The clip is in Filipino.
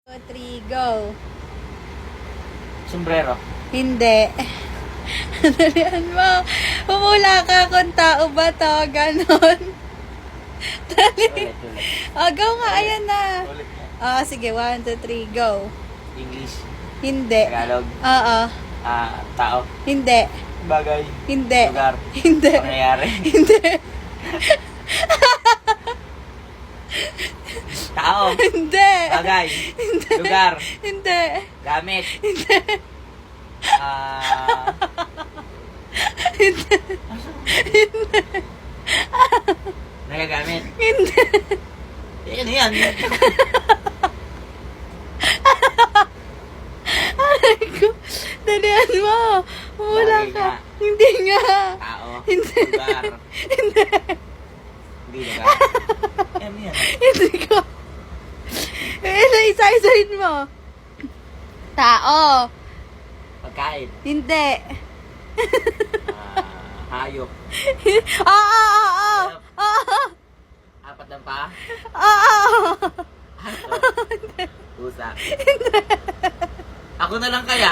3, go. Sombrero. Hindi. Dalian mo. Pumula ka kung tao ba to. Ganon. Dali. Ulit. Oh, go nga. Ayan na. Ulit nga. Oh, sige. 1, 2, 3, go. English. Hindi. Tagalog. Oo. Tao. Hindi. Bagay. Hindi. Lugar. Hindi. Pangyayari. Hindi. Tao. Hindi. Bagay. Lugar. Hindi. Gamit. Hindi. Nagagamit. Hindi. Ano yan? Aray ko. Dalian mo. Pumula Bagay ka. nga. Hindi nga. Tao. Hindi. Lugar. Hindi. Hindi lugar. Ano yan? Hindi ko. Isa-isahin mo. Tao. Pagkain. Hindi. Hayop. Oo. Oo. Apat ng paa. Oo. Pusa. Ako na lang kaya.